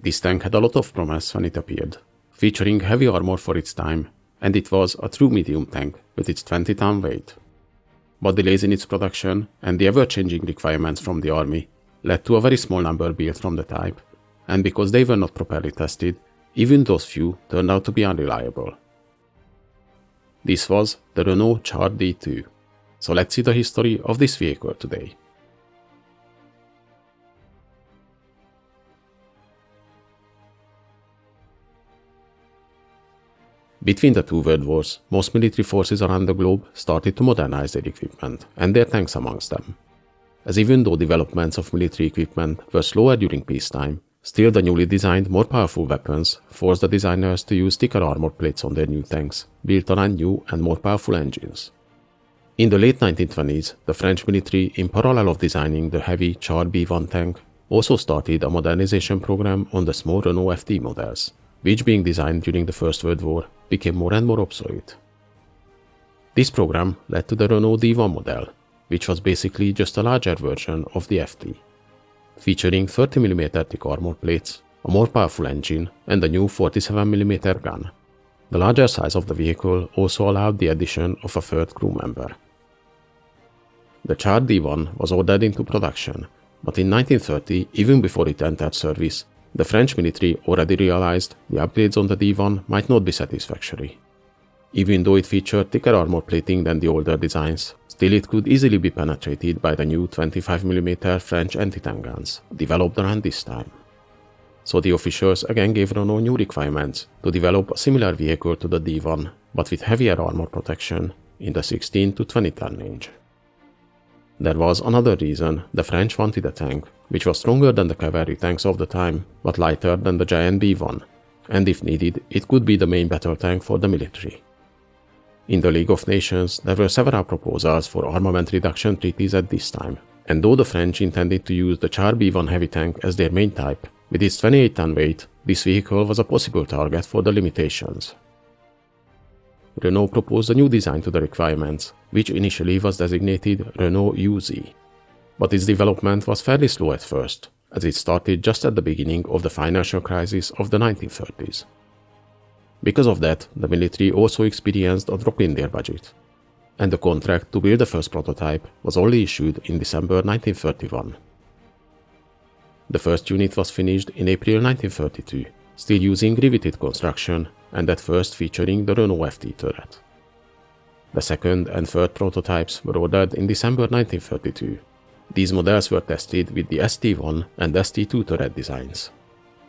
This tank had a lot of promise when it appeared, featuring heavy armor for its time, and it was a true medium tank with its 20-ton weight. But delays in its production and the ever-changing requirements from the army led to a very small number built from the type, and because they were not properly tested, even those few turned out to be unreliable. This was the Renault Char D2. So let's see the history of this vehicle today. Between the two world wars, most military forces around the globe started to modernize their equipment and their tanks amongst them. As even though developments of military equipment were slower during peacetime, still the newly designed, more powerful weapons forced the designers to use thicker armor plates on their new tanks, built on new and more powerful engines. In the late 1920s, the French military, in parallel of designing the heavy Char B1 tank, also started a modernization program on the small Renault FT models, which, being designed during the First World War, became more and more obsolete. This program led to the Renault D1 model, which was basically just a larger version of the FT, featuring 30mm thick armor plates, a more powerful engine, and a new 47mm gun. The larger size of the vehicle also allowed the addition of a third crew member. The Char D1 was ordered into production, but in 1930, even before it entered service, the French military already realized the upgrades on the D1 might not be satisfactory. Even though it featured thicker armor plating than the older designs, still it could easily be penetrated by the new 25mm French anti-tank guns, developed around this time. So the officials again gave Renault new requirements to develop a similar vehicle to the D1, but with heavier armor protection in the 16 to 20 ton range. There was another reason the French wanted a tank which was stronger than the cavalry tanks of the time, but lighter than the giant B1, and if needed, it could be the main battle tank for the military. In the League of Nations, there were several proposals for armament reduction treaties at this time, and though the French intended to use the Char B1 heavy tank as their main type, with its 28-ton weight, this vehicle was a possible target for the limitations. Renault proposed a new design to the requirements, which initially was designated Renault UZ. But its development was fairly slow at first, as it started just at the beginning of the financial crisis of the 1930s. Because of that, the military also experienced a drop in their budget, and the contract to build the first prototype was only issued in December 1931. The first unit was finished in April 1932, still using riveted construction and at first featuring the Renault FT turret. The second and third prototypes were ordered in December 1932. These models were tested with the ST1 and ST2 turret designs,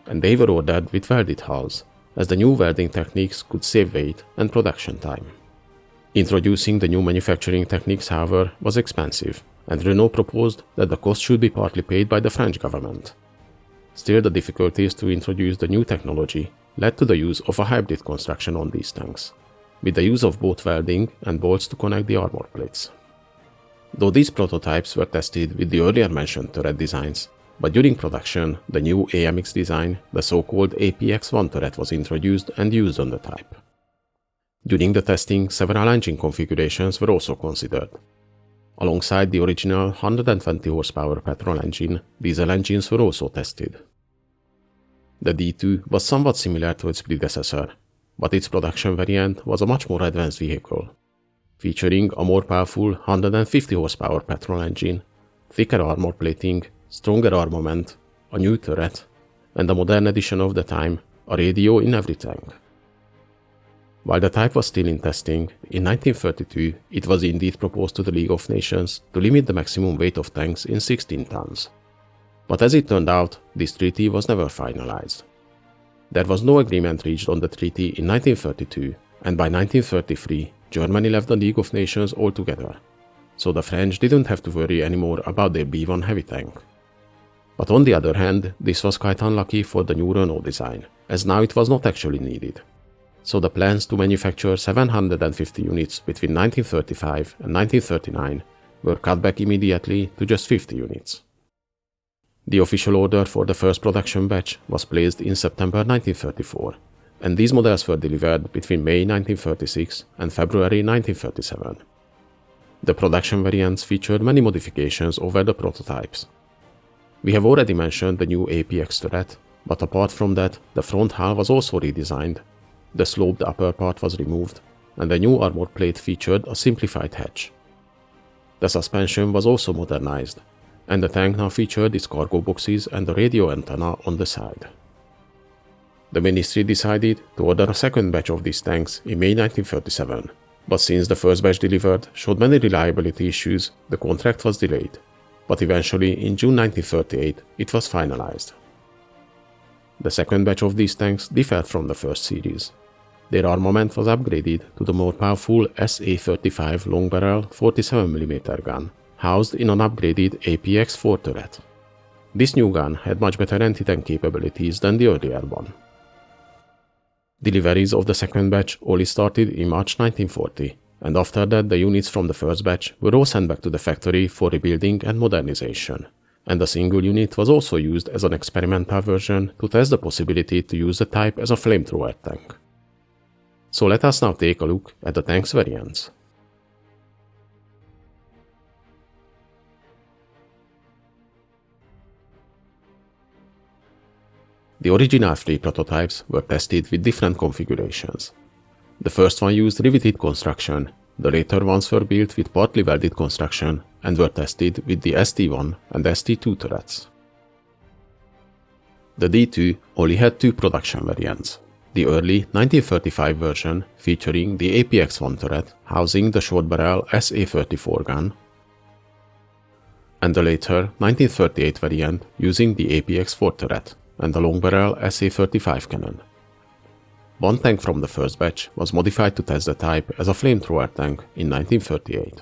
and they were ordered with welded hulls, as the new welding techniques could save weight and production time. Introducing the new manufacturing techniques, however, was expensive, and Renault proposed that the cost should be partly paid by the French government. Still, the difficulties to introduce the new technology led to the use of a hybrid construction on these tanks, with the use of both welding and bolts to connect the armor plates. Though these prototypes were tested with the earlier mentioned turret designs, but during production, the new AMX design, the so-called APX-1 turret, was introduced and used on the type. During the testing, several engine configurations were also considered. Alongside the original 120 horsepower petrol engine, diesel engines were also tested. The D2 was somewhat similar to its predecessor, but its production variant was a much more advanced vehicle, featuring a more powerful 150 horsepower petrol engine, thicker armor plating, stronger armament, a new turret, and a modern edition of the time, a radio in every tank. While the type was still in testing, in 1932 it was indeed proposed to the League of Nations to limit the maximum weight of tanks in 16 tons. But as it turned out, this treaty was never finalized. There was no agreement reached on the treaty in 1932, and by 1933 Germany left the League of Nations altogether, so the French didn't have to worry anymore about their B1 heavy tank. But on the other hand, this was quite unlucky for the new Renault design, as now it was not actually needed. So the plans to manufacture 750 units between 1935 and 1939 were cut back immediately to just 50 units. The official order for the first production batch was placed in September 1934, and these models were delivered between May 1936 and February 1937. The production variants featured many modifications over the prototypes. We have already mentioned the new APX turret, But apart from that, the front hull was also redesigned. The sloped upper part was removed, and the new armor plate featured a simplified hatch. The suspension was also modernized, and the tank now featured its cargo boxes and the radio antenna on the side. The ministry decided to order a second batch of these tanks in May 1937, but since the first batch delivered showed many reliability issues, the contract was delayed. But eventually, in June 1938, it was finalized. The second batch of these tanks differed from the first series. Their armament was upgraded to the more powerful SA-35 long-barrel 47mm gun, housed in an upgraded APX-4 turret. This new gun had much better anti-tank capabilities than the earlier one. Deliveries of the second batch only started in March 1940, and after that the units from the first batch were all sent back to the factory for rebuilding and modernization, and a single unit was also used as an experimental version to test the possibility to use the type as a flamethrower tank. So let us now take a look at the tank's variants. The original 3 prototypes were tested with different configurations. The first one used riveted construction, the later ones were built with partly welded construction and were tested with the ST-1 and ST-2 turrets. The D2 only had 2 production variants. The early 1935 version featuring the APX-1 turret housing the short-barrel SA-34 gun, and the later 1938 variant using the APX-4 turret and the long-barrel SA-35 cannon. One tank from the first batch was modified to test the type as a flamethrower tank in 1938.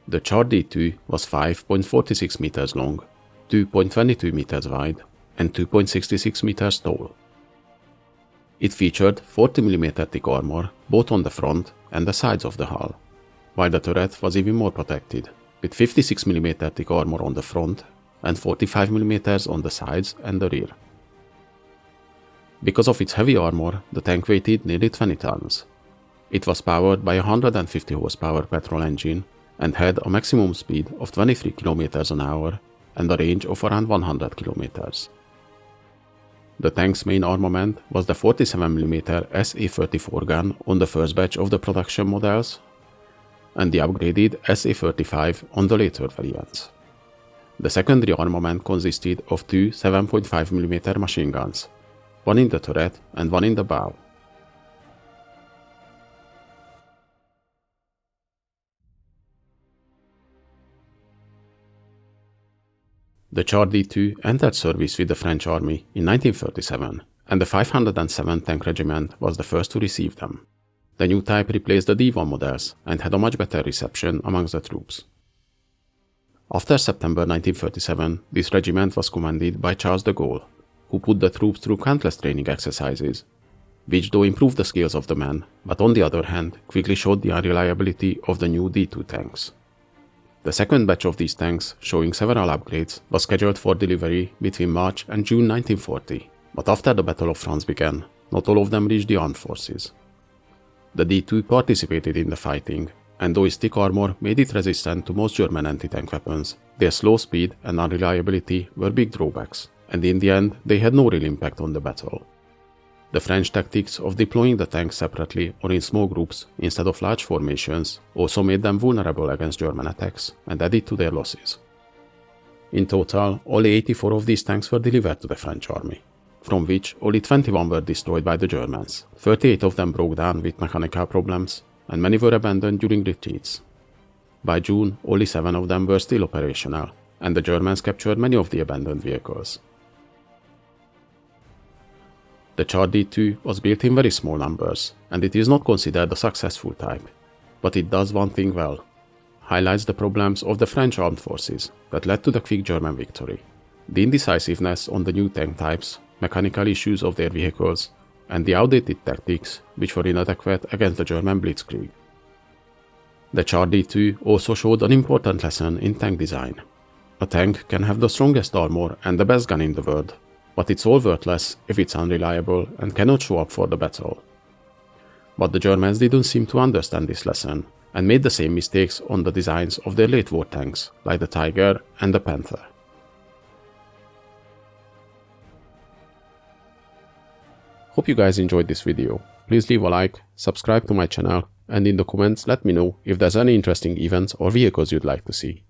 The Char D2 was 5.46 meters long, 2.22 meters wide, and 2.66 meters tall. It featured 40mm thick armor both on the front and the sides of the hull, while the turret was even more protected, with 56mm thick armor on the front and 45mm on the sides and the rear. Because of its heavy armor, the tank weighted nearly 20 tons. It was powered by a 150 horsepower petrol engine and had a maximum speed of 23 km an hour and a range of around 100 km. The tank's main armament was the 47mm SA-34 gun on the first batch of the production models, and the upgraded SA-35 on the later variants. The secondary armament consisted of 2 7.5mm machine guns, one in the turret and one in the bow. The Char D2 entered service with the French army in 1937, and the 507th Tank Regiment was the first to receive them. The new type replaced the D1 models and had a much better reception amongst the troops. After September 1937, this regiment was commanded by Charles de Gaulle, who put the troops through countless training exercises, which though improved the skills of the men, but on the other hand quickly showed the unreliability of the new D2 tanks. The second batch of these tanks, showing several upgrades, was scheduled for delivery between March and June 1940, but after the Battle of France began, not all of them reached the armed forces. The D2 participated in the fighting, and though its thick armor made it resistant to most German anti-tank weapons, their slow speed and unreliability were big drawbacks, and in the end they had no real impact on the battle. The French tactics of deploying the tanks separately or in small groups instead of large formations also made them vulnerable against German attacks and added to their losses. In total, only 84 of these tanks were delivered to the French army, from which only 21 were destroyed by the Germans, 38 of them broke down with mechanical problems, and many were abandoned during retreats. By June, only 7 of them were still operational, and the Germans captured many of the abandoned vehicles. The Char D2 was built in very small numbers, and it is not considered a successful type, but it does one thing well: highlights the problems of the French armed forces that led to the quick German victory, the indecisiveness on the new tank types, mechanical issues of their vehicles, and the outdated tactics which were inadequate against the German blitzkrieg. The Char D2 also showed an important lesson in tank design. A tank can have the strongest armor and the best gun in the world, but it's all worthless if it's unreliable and cannot show up for the battle. But the Germans didn't seem to understand this lesson, and made the same mistakes on the designs of their late war tanks, like the Tiger and the Panther. Hope you guys enjoyed this video. Please leave a like, subscribe to my channel, and in the comments let me know if there's any interesting events or vehicles you'd like to see.